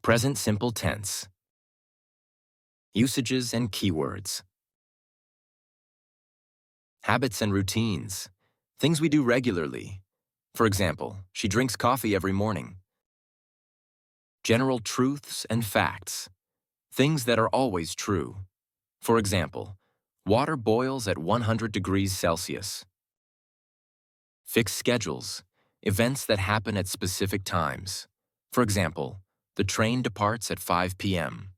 Present simple tense. Usages and keywords. Habits and routines. Things we do regularly. For example, she drinks coffee every morning. General truths and facts. Things that are always true. For example, water boils at 100 degrees Celsius. Fixed schedules. Events that happen at specific times. For example, the train departs at 5 p.m.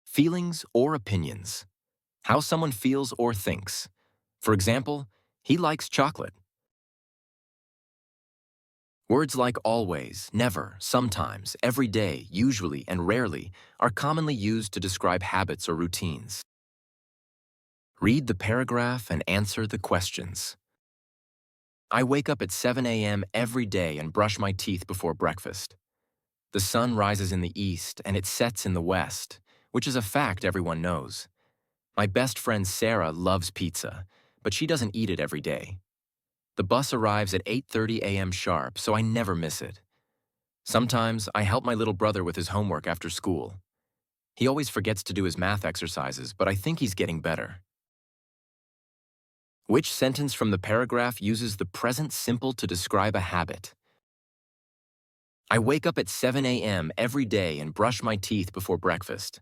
Feelings or opinions. How someone feels or thinks. For example, he likes chocolate. Words like always, never, sometimes, every day, usually, and rarely are commonly used to describe habits or routines. Read the paragraph and answer the questions. I wake up at 7 a.m. every day and brush my teeth before breakfast. The sun rises in the east and it sets in the west, which is a fact everyone knows. My best friend Sarah loves pizza, but she doesn't eat it every day. The bus arrives at 8:30 a.m. sharp, so I never miss it. Sometimes I help my little brother with his homework after school. He always forgets to do his math exercises, but I think he's getting better. Which sentence from the paragraph uses the present simple to describe a habit? I wake up at 7 a.m. every day and brush my teeth before breakfast.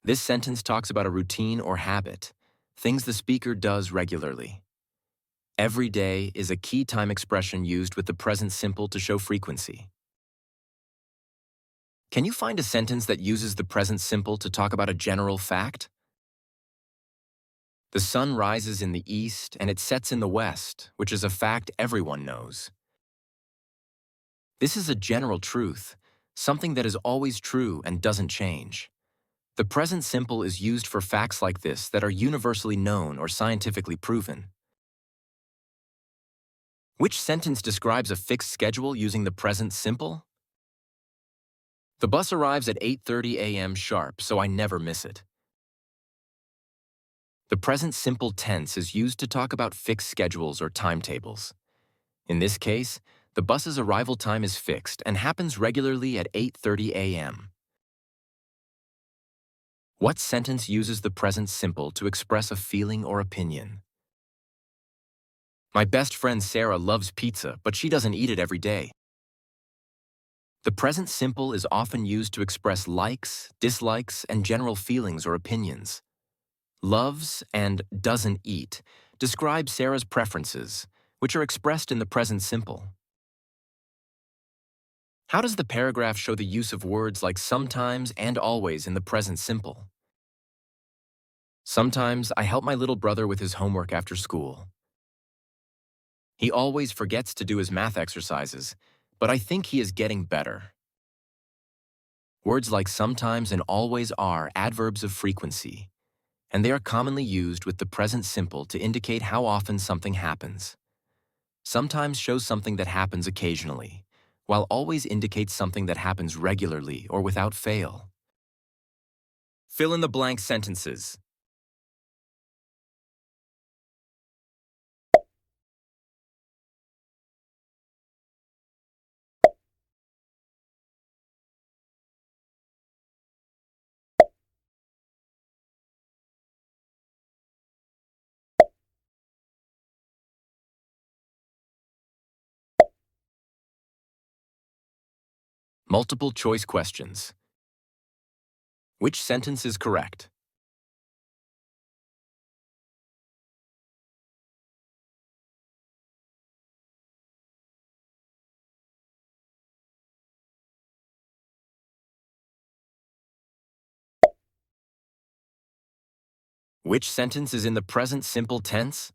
This sentence talks about a routine or habit, things the speaker does regularly. Every day is a key time expression used with the present simple to show frequency. Can you find a sentence that uses the present simple to talk about a general fact? The sun rises in the east and it sets in the west, which is a fact everyone knows. This is a general truth, something that is always true and doesn't change. The present simple is used for facts like this that are universally known or scientifically proven. Which sentence describes a fixed schedule using the present simple? The bus arrives at 8:30 a.m. sharp, so I never miss it. The present simple tense is used to talk about fixed schedules or timetables. In this case, the bus's arrival time is fixed and happens regularly at 8:30 a.m. What sentence uses the present simple to express a feeling or opinion? My best friend Sarah loves pizza, but she doesn't eat it every day. The present simple is often used to express likes, dislikes, and general feelings or opinions. Loves and doesn't eat describe Sarah's preferences, which are expressed in the present simple. How does the paragraph show the use of words like sometimes and always in the present simple? Sometimes I help my little brother with his homework after school. He always forgets to do his math exercises, but I think he is getting better. Words like sometimes and always are adverbs of frequency, and they are commonly used with the present simple to indicate how often something happens. Sometimes shows something that happens occasionally, while always indicates something that happens regularly or without fail. Fill in the blank sentences. Multiple choice questions. Which sentence is correct? Which sentence is in the present simple tense?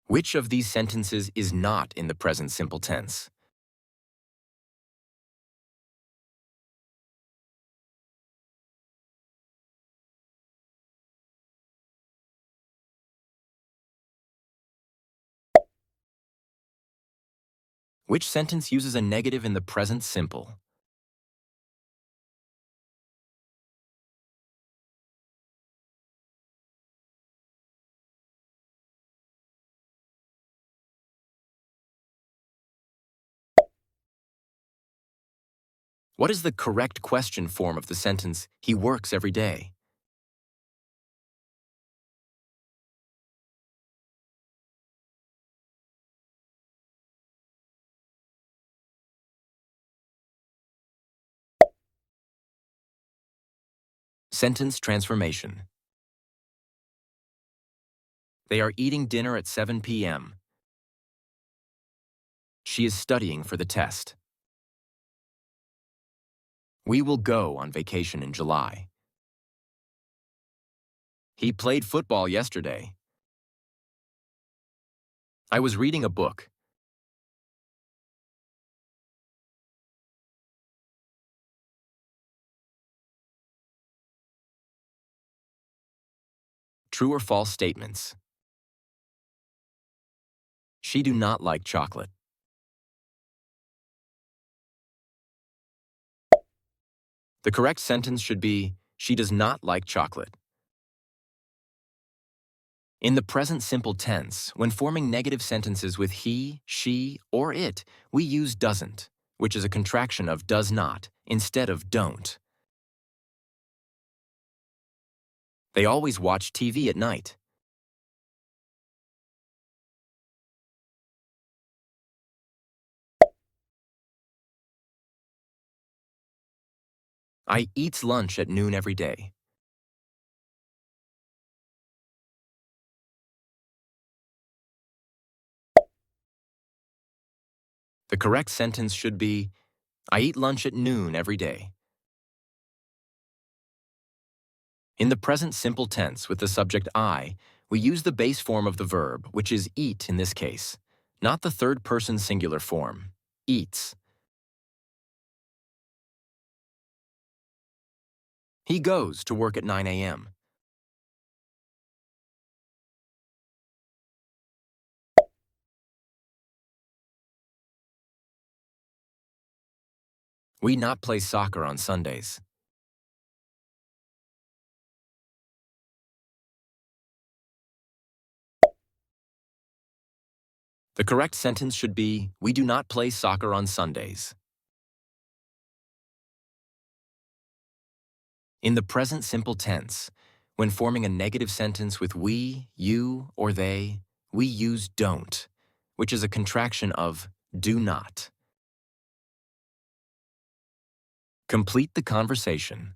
Which of these sentences is not in the present simple tense? Which sentence uses a negative in the present simple? What is the correct question form of the sentence, he works every day? Sentence transformation. They are eating dinner at 7 p.m. She is studying for the test. We will go on vacation in July. He played football yesterday. I was reading a book. True or false statements. She do not like chocolate. The correct sentence should be, she does not like chocolate. In the present simple tense, when forming negative sentences with he, she, or it, we use doesn't, which is a contraction of does not, instead of don't. They always watch TV at night. I eats lunch at noon every day. The correct sentence should be, I eat lunch at noon every day. In the present simple tense with the subject I, we use the base form of the verb, which is eat in this case, not the third person singular form, eats. He goes to work at 9 a.m. We not play soccer on Sundays. The correct sentence should be, we do not play soccer on Sundays. In the present simple tense, when forming a negative sentence with we, you, or they, we use don't, which is a contraction of do not. Complete the conversation.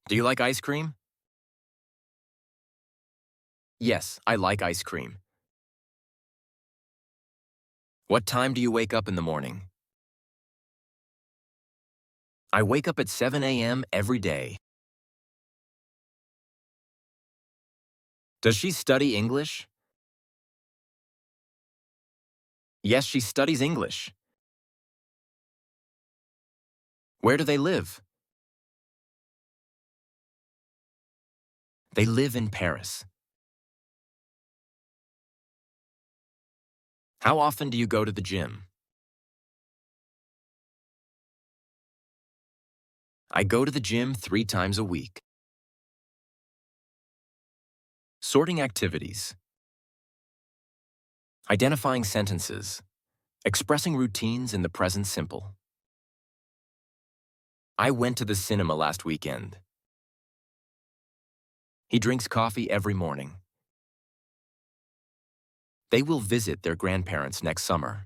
Do you like ice cream? Yes, I like ice cream. What time do you wake up in the morning? I wake up at 7 a.m. every day. Does she study English? Yes, she studies English. Where do they live? They live in Paris. How often do you go to the gym? I go to the gym 3 times a week. Sorting activities. Identifying sentences. Expressing routines in the present simple. I went to the cinema last weekend. He drinks coffee every morning. They will visit their grandparents next summer.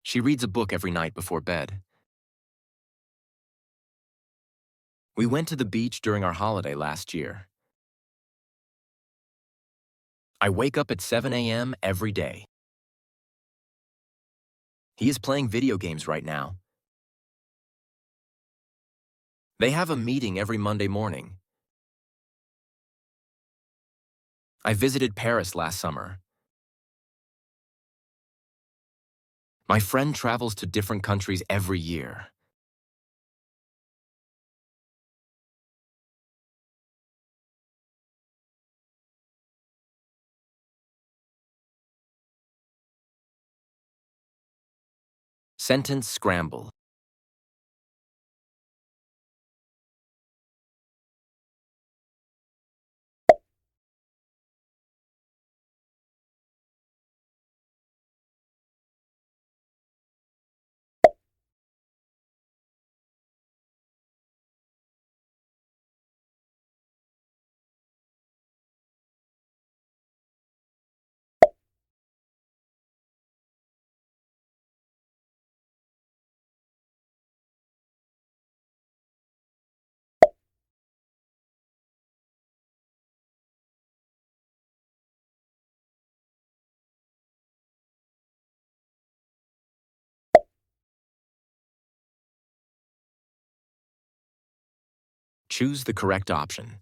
She reads a book every night before bed. We went to the beach during our holiday last year. I wake up at 7 a.m. every day. He is playing video games right now. They have a meeting every Monday morning. I visited Paris last summer. My friend travels to different countries every year. Sentence scramble. Choose the correct option.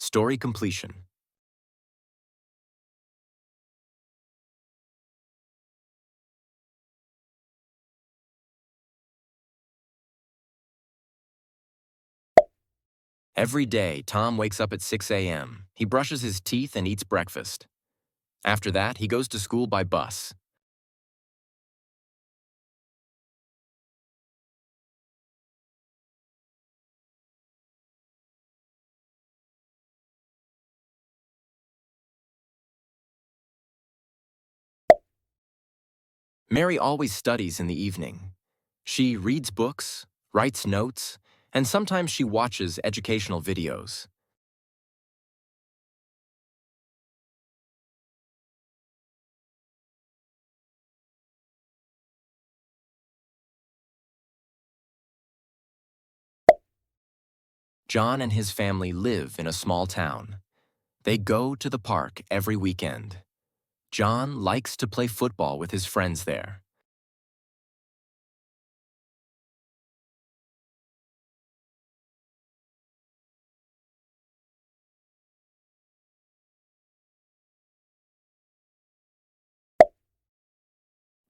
Story completion. Every day, Tom wakes up at 6 a.m. He brushes his teeth and eats breakfast. After that, he goes to school by bus. Mary always studies in the evening. She reads books, writes notes, and sometimes she watches educational videos. John and his family live in a small town. They go to the park every weekend. John likes to play football with his friends there.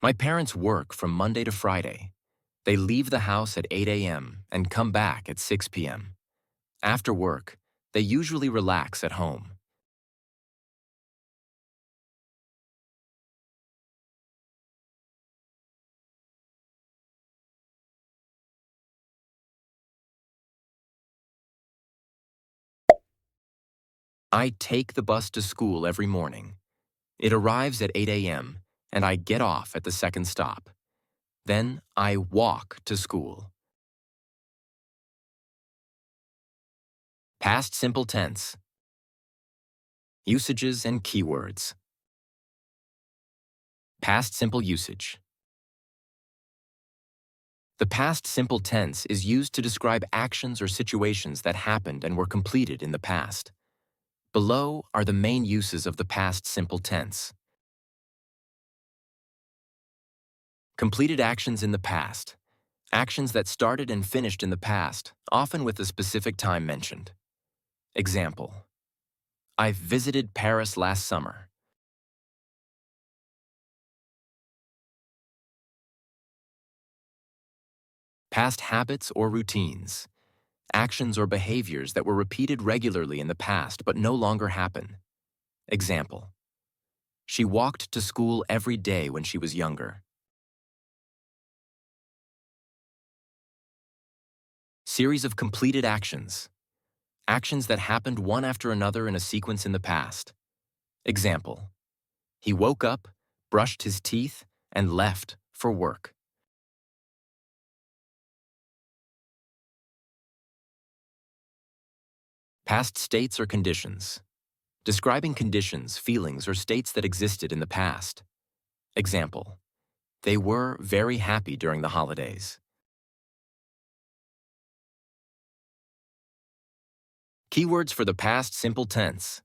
My parents work from Monday to Friday. They leave the house at 8 a.m. and come back at 6 p.m. After work, they usually relax at home. I take the bus to school every morning. It arrives at 8 a.m., and I get off at the second stop. Then I walk to school. Past simple tense. Usages and keywords. Past simple usage. The past simple tense is used to describe actions or situations that happened and were completed in the past. Below are the main uses of the past simple tense. Completed actions in the past. Actions that started and finished in the past, often with a specific time mentioned. Example: I visited Paris last summer. Past habits or routines. Actions or behaviors that were repeated regularly in the past but no longer happen. Example: she walked to school every day when she was younger. Series of completed actions. Actions that happened one after another in a sequence in the past. Example: he woke up, brushed his teeth, and left for work. Past states or conditions. Describing conditions, feelings, or states that existed in the past. Example: they were very happy during the holidays. Keywords for the past simple tense.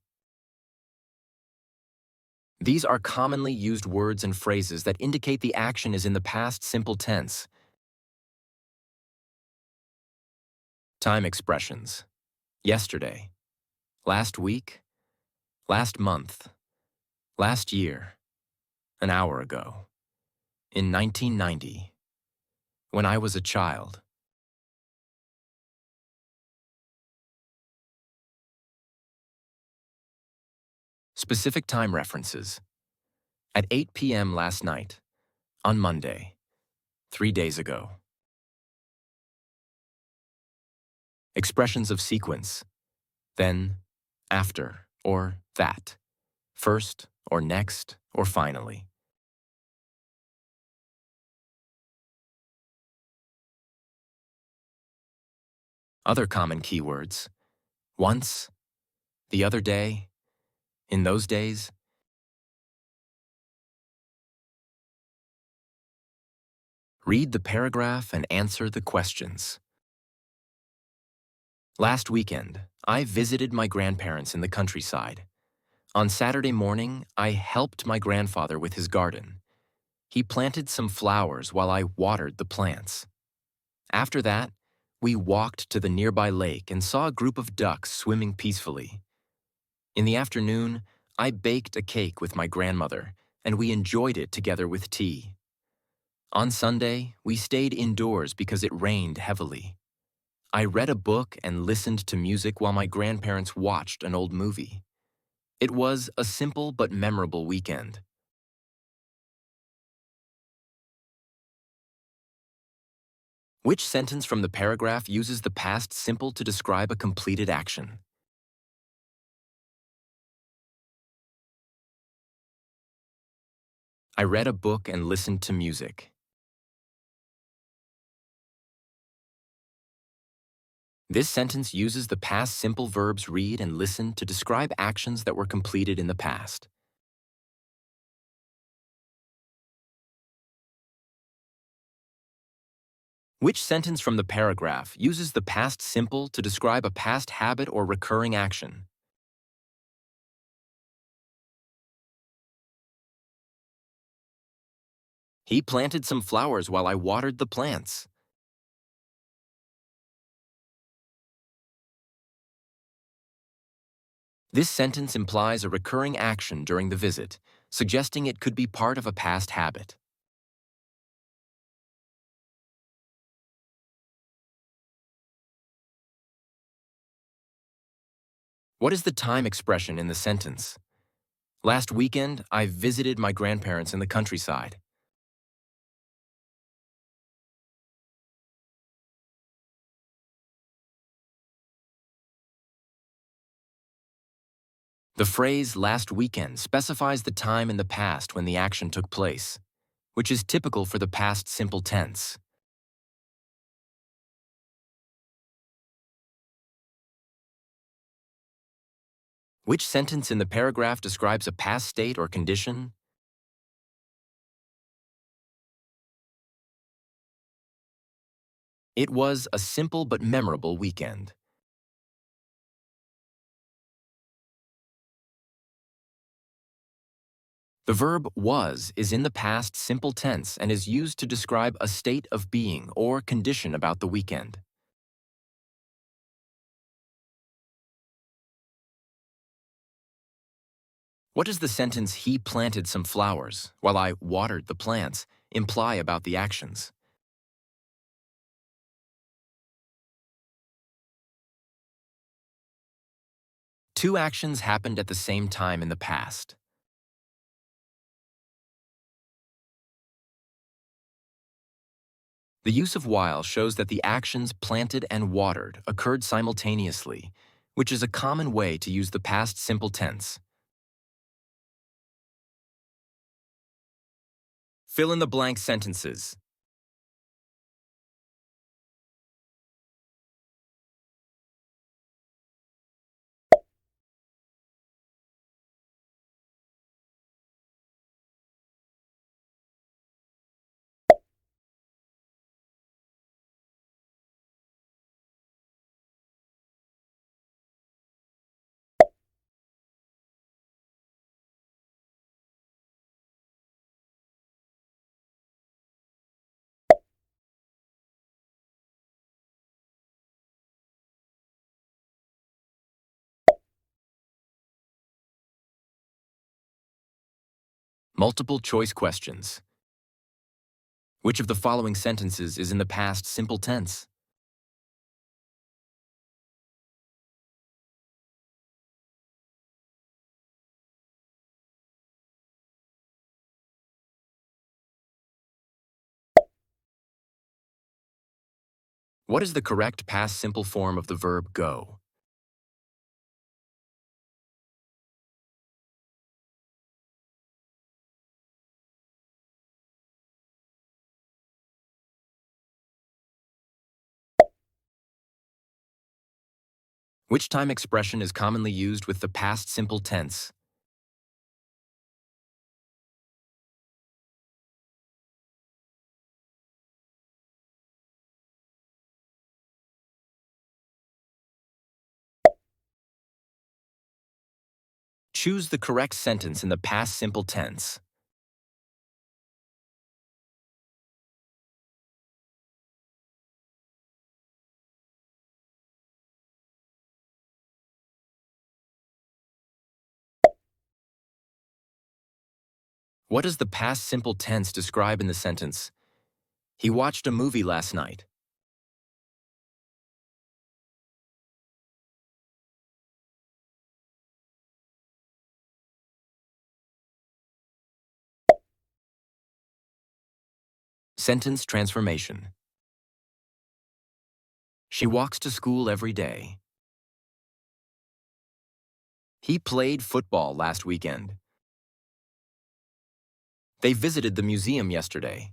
These are commonly used words and phrases that indicate the action is in the past simple tense. Time expressions: yesterday, last week, last month, last year, an hour ago, in 1990, when I was a child. Specific time references: at 8 p.m. last night, on Monday, 3 days ago. Expressions of sequence: then, after, or that, first, or next, or finally. Other common keywords: once, the other day, in those days. Read the paragraph and answer the questions. Last weekend, I visited my grandparents in the countryside. On Saturday morning, I helped my grandfather with his garden. He planted some flowers while I watered the plants. After that, we walked to the nearby lake and saw a group of ducks swimming peacefully. In the afternoon, I baked a cake with my grandmother, and we enjoyed it together with tea. On Sunday, we stayed indoors because it rained heavily. I read a book and listened to music while my grandparents watched an old movie. It was a simple but memorable weekend. Which sentence from the paragraph uses the past simple to describe a completed action? I read a book and listened to music. This sentence uses the past simple verbs read and listen to describe actions that were completed in the past. Which sentence from the paragraph uses the past simple to describe a past habit or recurring action? He planted some flowers while I watered the plants. This sentence implies a recurring action during the visit, suggesting it could be part of a past habit. What is the time expression in the sentence? Last weekend, I visited my grandparents in the countryside. The phrase last weekend specifies the time in the past when the action took place, which is typical for the past simple tense. Which sentence in the paragraph describes a past state or condition? It was a simple but memorable weekend. The verb was is in the past simple tense and is used to describe a state of being or condition about the weekend. What does the sentence "he planted some flowers while I watered the plants" imply about the actions? Two actions happened at the same time in the past. The use of while shows that the actions planted and watered occurred simultaneously, which is a common way to use the past simple tense. Fill in the blank sentences. Multiple choice questions. Which of the following sentences is in the past simple tense? What is the correct past simple form of the verb go? Which time expression is commonly used with the past simple tense? Choose the correct sentence in the past simple tense. What does the past simple tense describe in the sentence? He watched a movie last night. Sentence transformation. She walks to school every day. He played football last weekend. They visited the museum yesterday.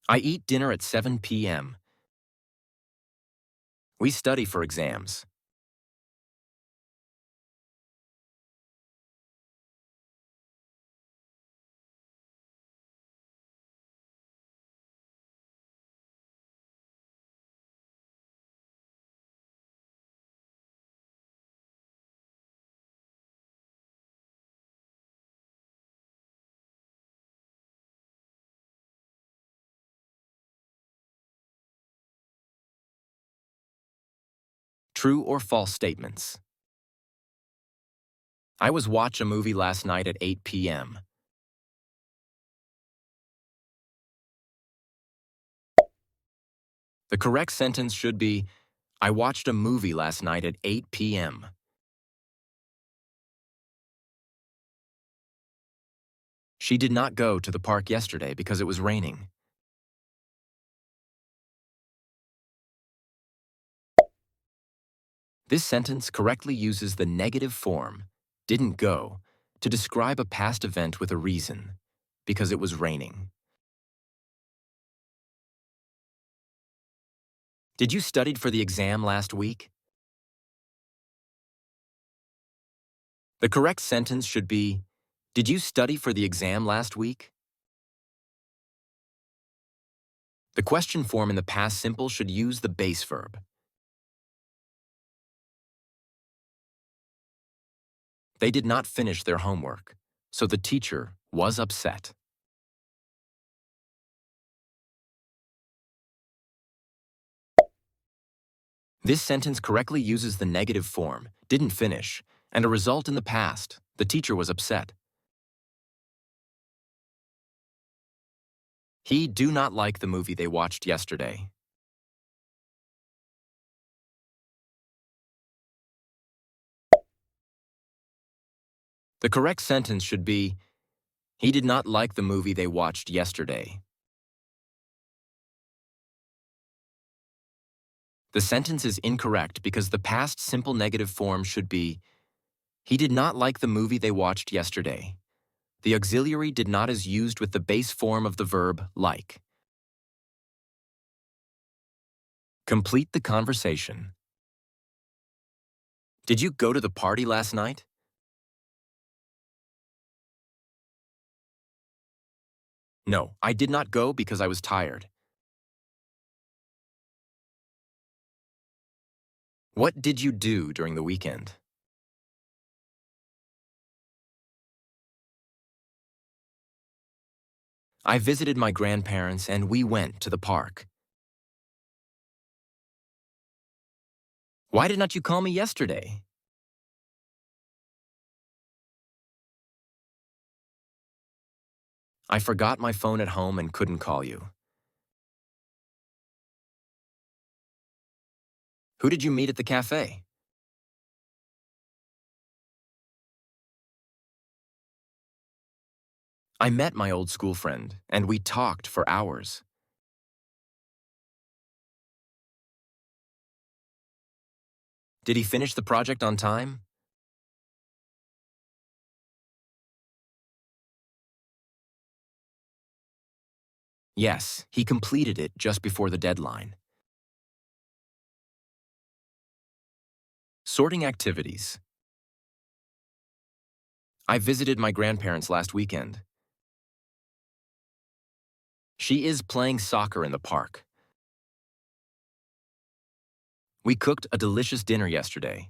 I eat dinner at 7 p.m. We study for exams. True or false statements. I was watch a movie last night at 8 p.m. The correct sentence should be, I watched a movie last night at 8 p.m. She did not go to the park yesterday because it was raining. This sentence correctly uses the negative form, didn't go, to describe a past event with a reason, because it was raining. Did you study for the exam last week? The correct sentence should be, did you study for the exam last week? The question form in the past simple should use the base verb. They did not finish their homework, so the teacher was upset. This sentence correctly uses the negative form, didn't finish, and a result in the past, the teacher was upset. He do not like the movie they watched yesterday. The correct sentence should be, he did not like the movie they watched yesterday. The sentence is incorrect because the past simple negative form should be, he did not like the movie they watched yesterday. The auxiliary did not is used with the base form of the verb like. Complete the conversation. Did you go to the party last night? No, I did not go because I was tired. What did you do during the weekend? I visited my grandparents and we went to the park. Why did not you call me yesterday? I forgot my phone at home and couldn't call you. Who did you meet at the cafe? I met my old school friend, and we talked for hours. Did he finish the project on time? Yes, he completed it just before the deadline. Sorting activities. I visited my grandparents last weekend. She is playing soccer in the park. We cooked a delicious dinner yesterday.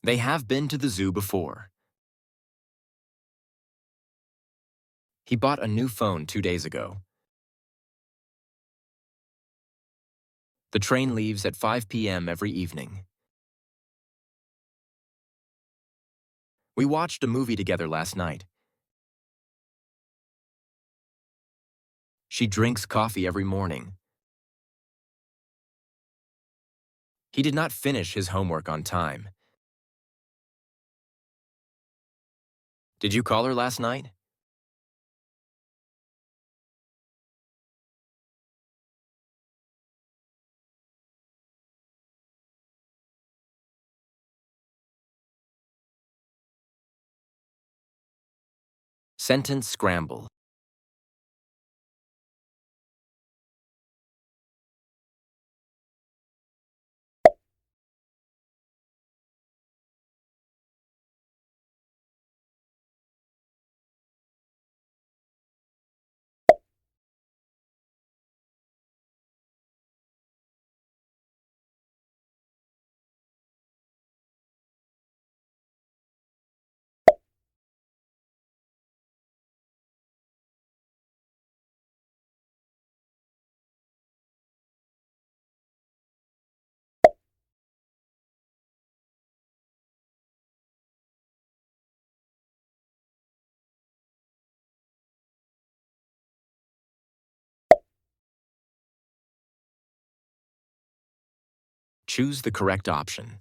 They have been to the zoo before. He bought a new phone 2 days ago. The train leaves at 5 p.m. every evening. We watched a movie together last night. She drinks coffee every morning. He did not finish his homework on time. Did you call her last night? Sentence scramble. Choose the correct option.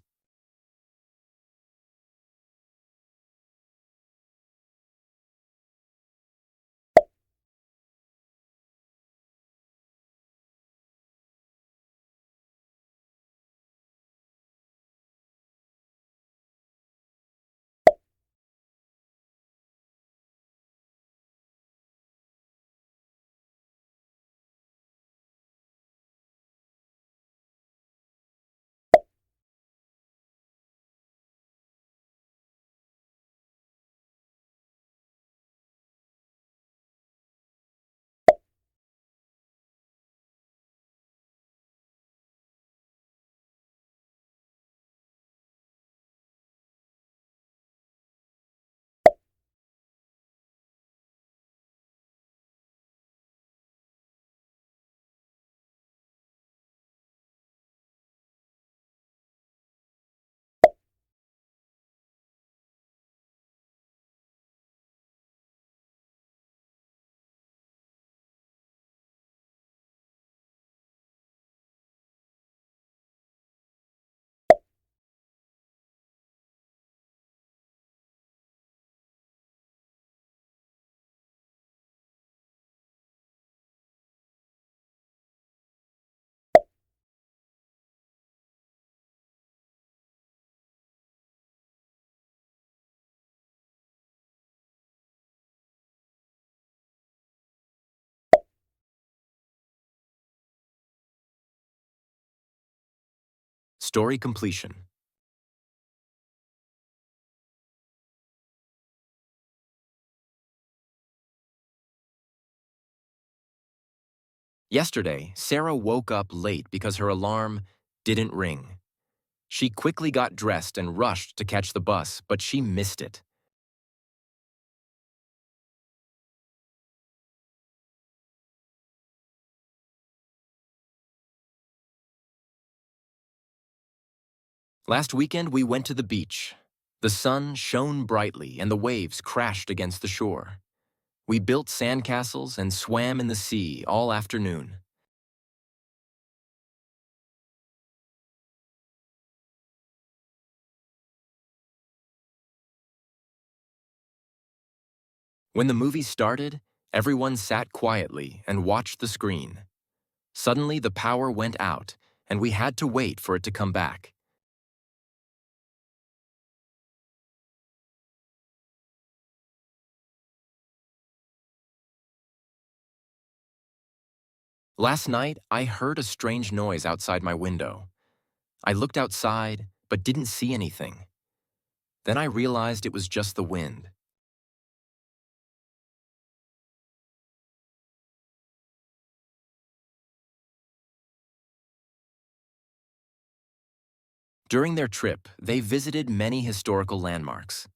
Story completion. Yesterday, Sarah woke up late because her alarm didn't ring. She quickly got dressed and rushed to catch the bus, but she missed it. Last weekend, we went to the beach. The sun shone brightly and the waves crashed against the shore. We built sandcastles and swam in the sea all afternoon. When the movie started, everyone sat quietly and watched the screen. Suddenly, the power went out, and we had to wait for it to come back. Last night, I heard a strange noise outside my window. I looked outside, but didn't see anything. Then I realized it was just the wind. During their trip, they visited many historical landmarks.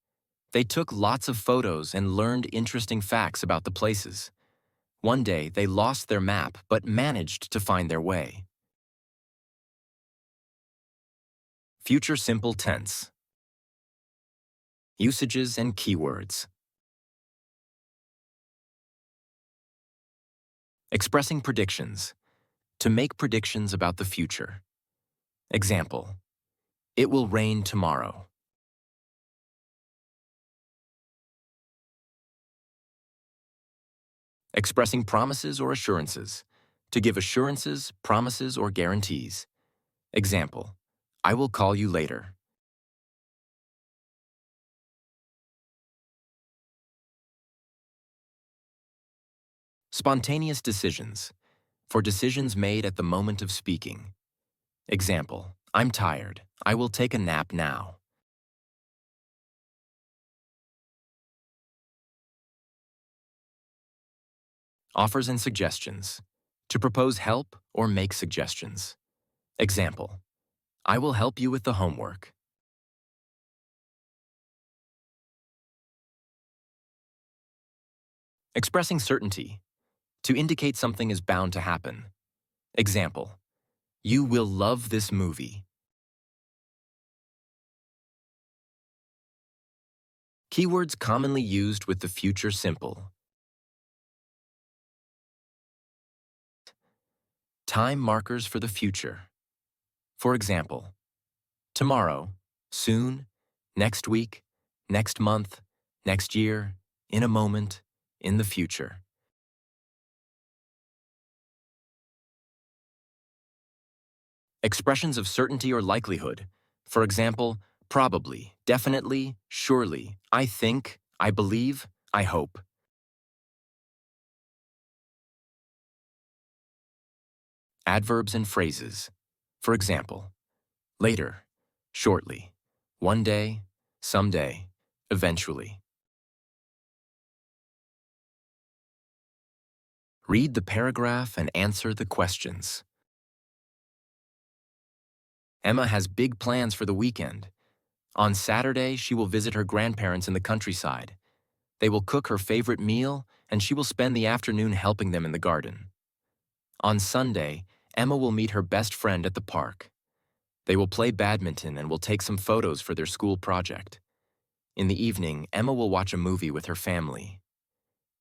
They took lots of photos and learned interesting facts about the places. One day, they lost their map but managed to find their way. Future simple tense. Usages and keywords. Expressing predictions. To make predictions about the future. Example: it will rain tomorrow. Expressing promises or assurances. To give assurances, promises, or guarantees. Example: I will call you later. Spontaneous decisions. For decisions made at the moment of speaking. Example: I'm tired. I will take a nap now. Offers and suggestions. To propose help or make suggestions. Example: I will help you with the homework. Expressing certainty. To indicate something is bound to happen. Example: you will love this movie. Keywords commonly used with the future simple. Time markers for the future. For example, tomorrow, soon, next week, next month, next year, in a moment, in the future. Expressions of certainty or likelihood. For example, probably, definitely, surely, I think, I believe, I hope. Adverbs and phrases. For example, later, shortly, one day, someday, eventually. Read the paragraph and answer the questions. Emma has big plans for the weekend. On Saturday, she will visit her grandparents in the countryside. They will cook her favorite meal, and she will spend the afternoon helping them in the garden. On Sunday, Emma will meet her best friend at the park. They will play badminton and will take some photos for their school project. In the evening, Emma will watch a movie with her family.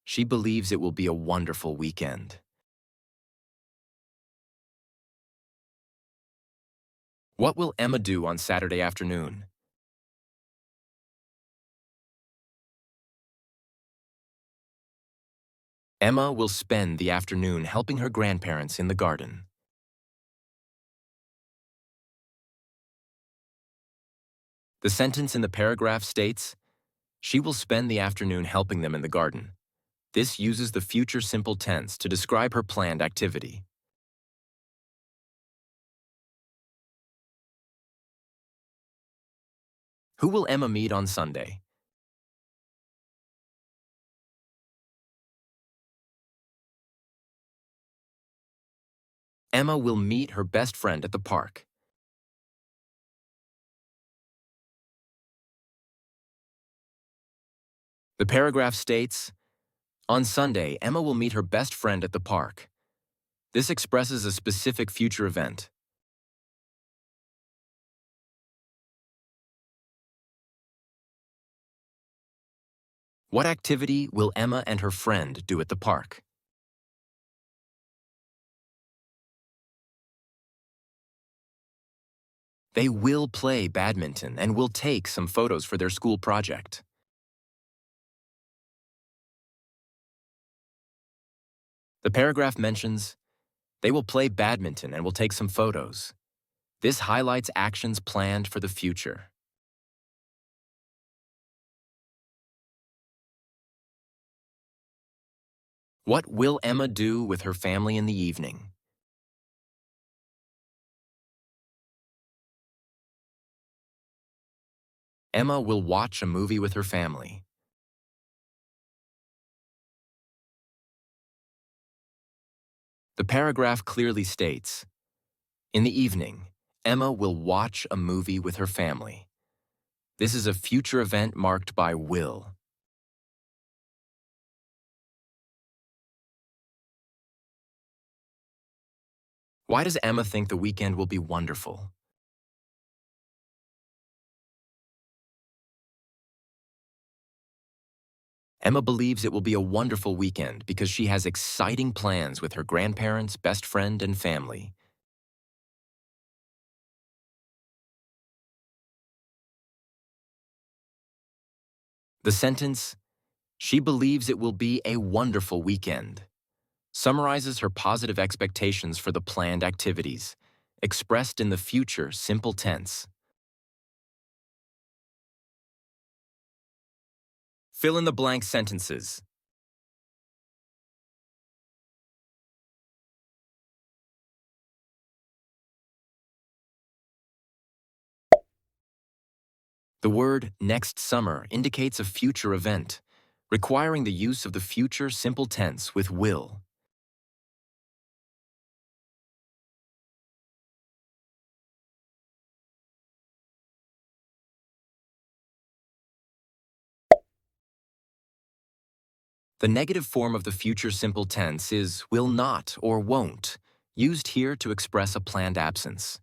She believes it will be a wonderful weekend. What will Emma do on Saturday afternoon? Emma will spend the afternoon helping her grandparents in the garden. The sentence in the paragraph states, she will spend the afternoon helping them in the garden. This uses the future simple tense to describe her planned activity. Who will Emma meet on Sunday? Emma will meet her best friend at the park. The paragraph states, on Sunday, Emma will meet her best friend at the park. This expresses a specific future event. What activity will Emma and her friend do at the park? They will play badminton and will take some photos for their school project. The paragraph mentions, they will play badminton and will take some photos. This highlights actions planned for the future. What will Emma do with her family in the evening? Emma will watch a movie with her family. The paragraph clearly states, in the evening, Emma will watch a movie with her family. This is a future event marked by will. Why does Emma think the weekend will be wonderful? Emma believes it will be a wonderful weekend because she has exciting plans with her grandparents, best friend, and family. The sentence, she believes it will be a wonderful weekend, summarizes her positive expectations for the planned activities, expressed in the future simple tense. Fill in the blank sentences. The word next summer indicates a future event, requiring the use of the future simple tense with will. The negative form of the future simple tense is will not or won't, used here to express a planned absence.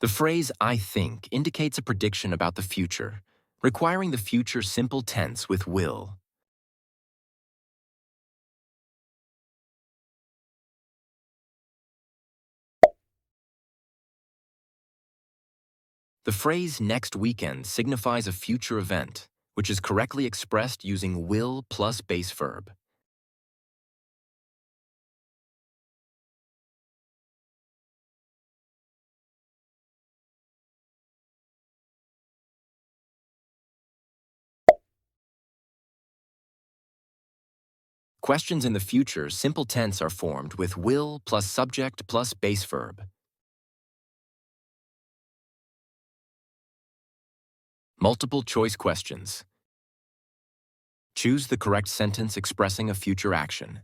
The phrase I think indicates a prediction about the future, requiring the future simple tense with will. The phrase next weekend signifies a future event, which is correctly expressed using will plus base verb. Questions in the future simple tense are formed with will plus subject plus base verb. Multiple choice questions. Choose the correct sentence expressing a future action.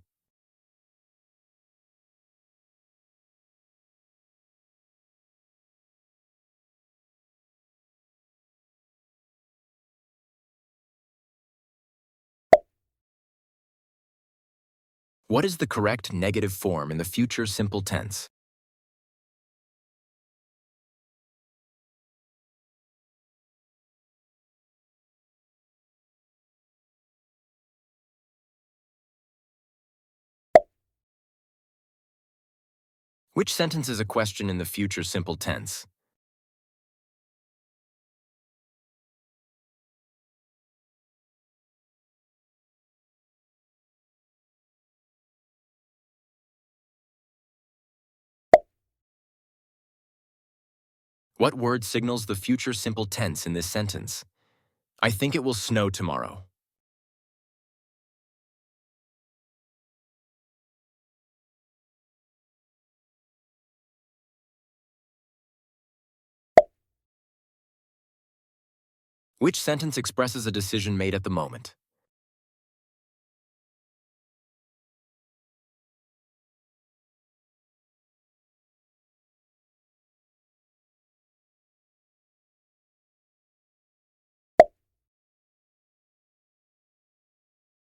What is the correct negative form in the future simple tense? Which sentence is a question in the future simple tense? What word signals the future simple tense in this sentence? I think it will snow tomorrow. Which sentence expresses a decision made at the moment?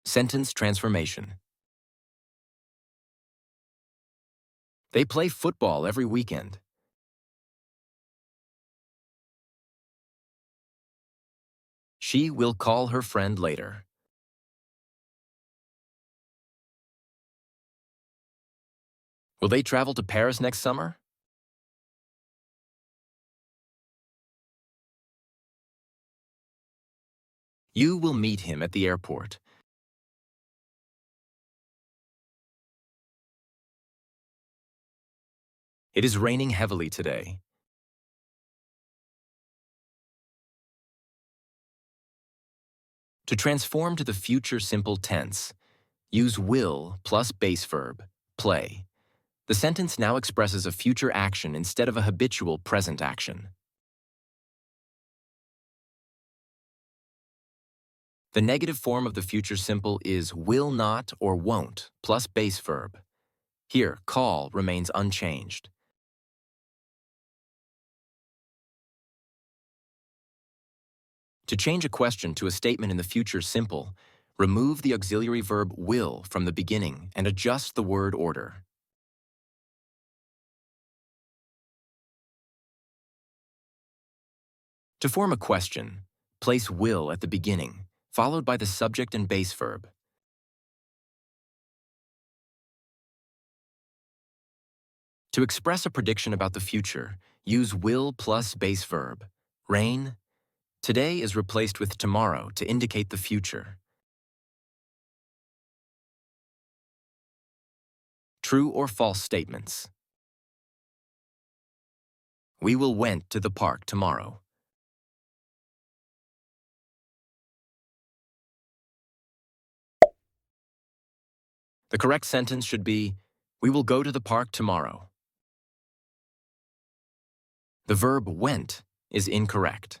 Sentence transformation. They play football every weekend. She will call her friend later. Will they travel to Paris next summer? You will meet him at the airport. It is raining heavily today. To transform to the future simple tense, use will plus base verb, play. The sentence now expresses a future action instead of a habitual present action. The negative form of the future simple is will not or won't plus base verb. Here, call remains unchanged. To change a question to a statement in the future simple, remove the auxiliary verb will from the beginning and adjust the word order. To form a question, place will at the beginning, followed by the subject and base verb. To express a prediction about the future, use will plus base verb. Rain. Today is replaced with tomorrow to indicate the future. True or false statements. We will went to the park tomorrow. The correct sentence should be, we will go to the park tomorrow. The verb went is incorrect.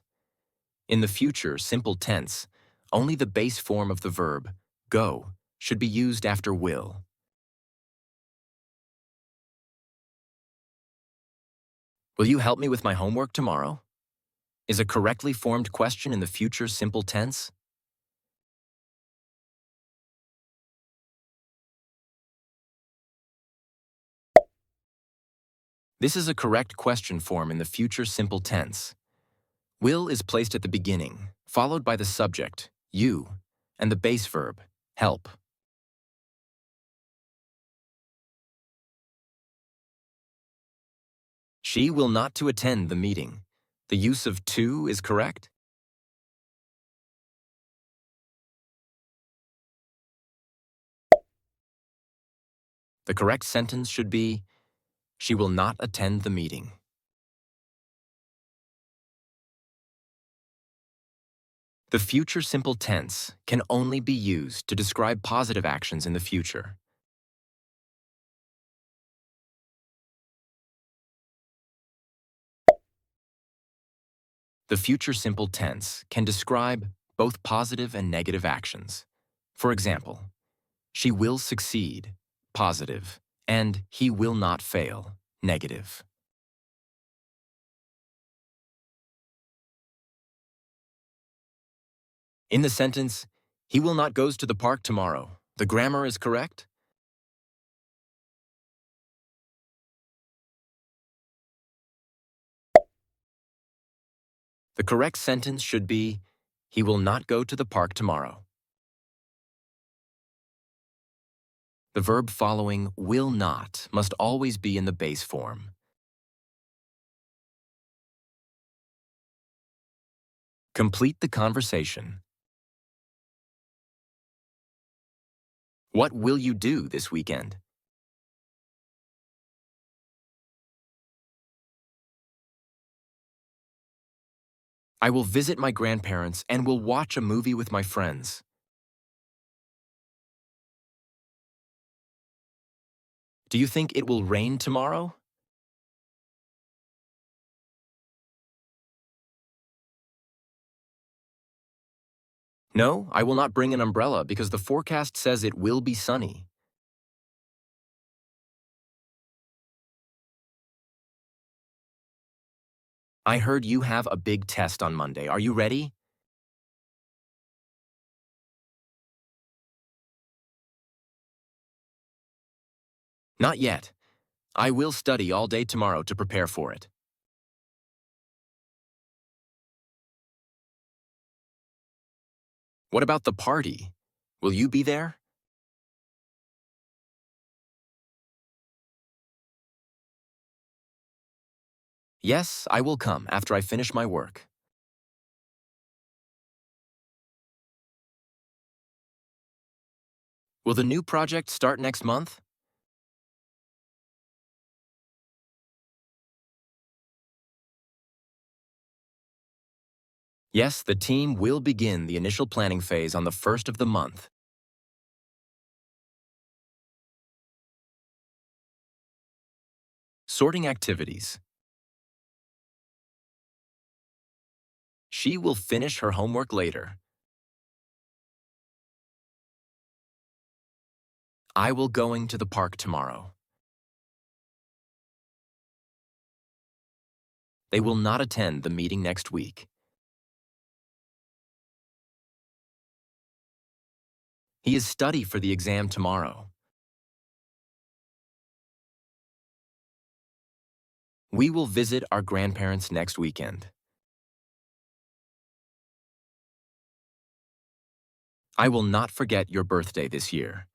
In the future simple tense, only the base form of the verb, go, should be used after will. Will you help me with my homework tomorrow? Is a correctly formed question in the future simple tense. This is a correct question form in the future simple tense. Will is placed at the beginning, followed by the subject, you, and the base verb, help. She will not to attend the meeting. The use of to is correct. The correct sentence should be, she will not attend the meeting. The future simple tense can only be used to describe positive actions in the future. The future simple tense can describe both positive and negative actions. For example, she will succeed, positive, and he will not fail, negative. In the sentence, he will not goes to the park tomorrow, the grammar is correct. The correct sentence should be, he will not go to the park tomorrow. The verb following will not must always be in the base form. Complete the conversation. What will you do this weekend? I will visit my grandparents and will watch a movie with my friends. Do you think it will rain tomorrow? No, I will not bring an umbrella because the forecast says it will be sunny. I heard you have a big test on Monday. Are you ready? Not yet. I will study all day tomorrow to prepare for it. What about the party? Will you be there? Yes, I will come after I finish my work. Will the new project start next month? Yes, the team will begin the initial planning phase on the first of the month. Sorting activities. She will finish her homework later. I will going to the park tomorrow. They will not attend the meeting next week. He is study for the exam tomorrow. We will visit our grandparents next weekend. I will not forget your birthday this year.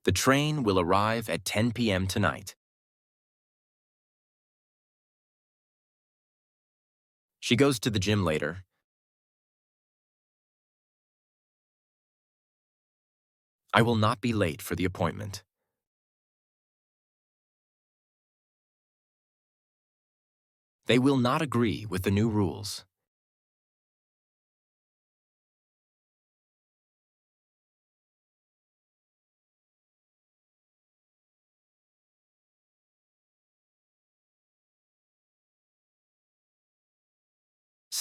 The train will arrive at 10 p.m. tonight. She goes to the gym later. I will not be late for the appointment. They will not agree with the new rules.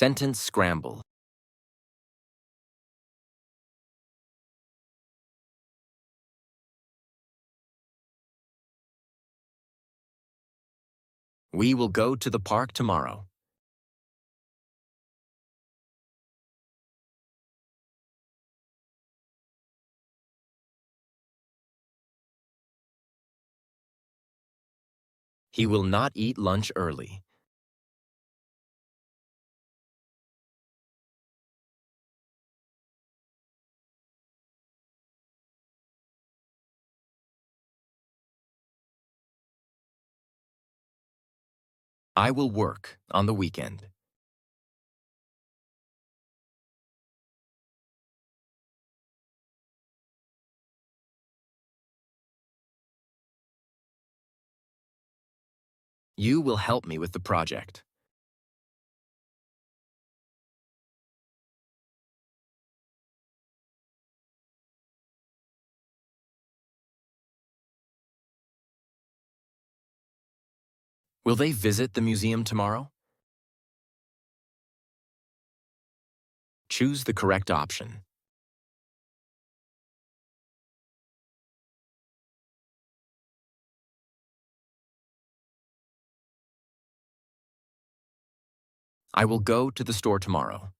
Sentence scramble. We will go to the park tomorrow. He will not eat lunch early. I will work on the weekend. You will help me with the project. Will they visit the museum tomorrow? Choose the correct option. I will go to the store tomorrow.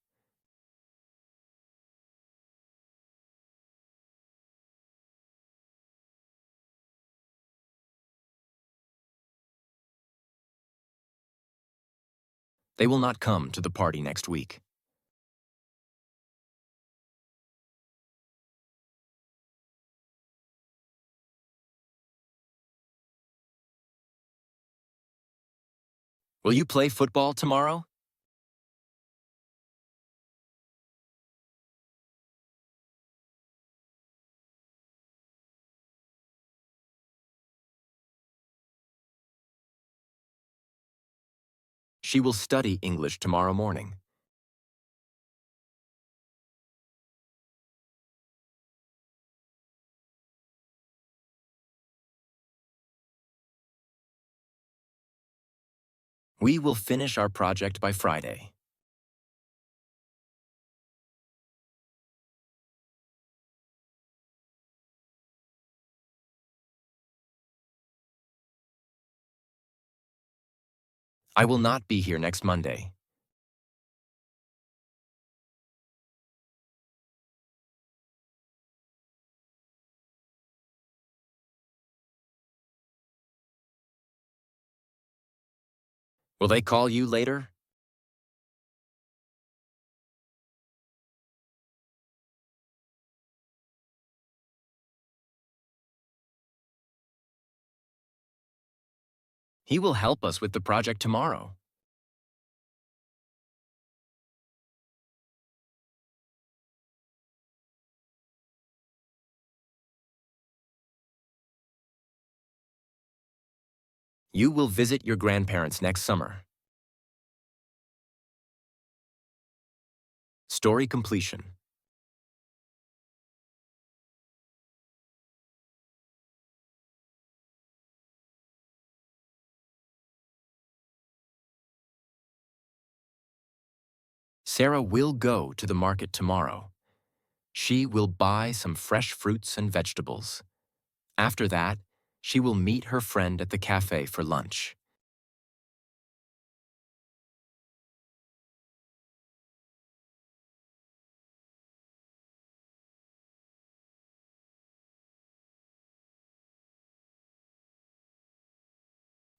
They will not come to the party next week. Will you play football tomorrow? She will study English tomorrow morning. We will finish our project by Friday. I will not be here next Monday. Will they call you later? He will help us with the project tomorrow. You will visit your grandparents next summer. Story completion. Sarah will go to the market tomorrow. She will buy some fresh fruits and vegetables. After that, she will meet her friend at the cafe for lunch.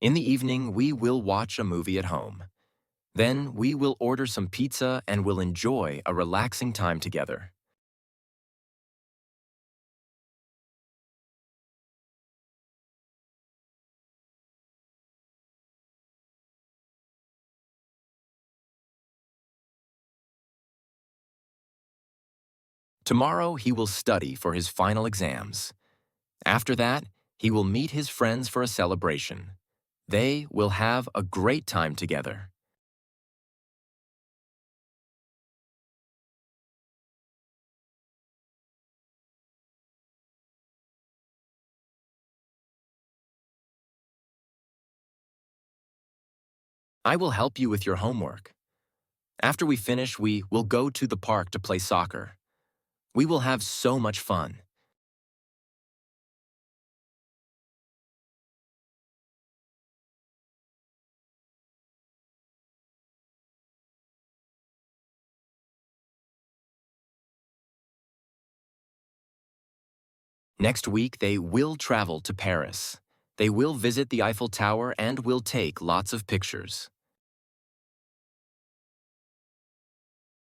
In the evening, we will watch a movie at home. Then we will order some pizza and will enjoy a relaxing time together. Tomorrow, he will study for his final exams. After that, he will meet his friends for a celebration. They will have a great time together. I will help you with your homework. After we finish, we will go to the park to play soccer. We will have so much fun. Next week, they will travel to Paris. They will visit the Eiffel Tower and will take lots of pictures.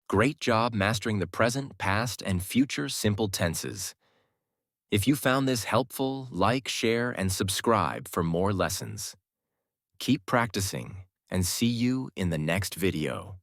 Great job mastering the present, past, and future simple tenses. If you found this helpful, like, share, and subscribe for more lessons. Keep practicing, and see you in the next video.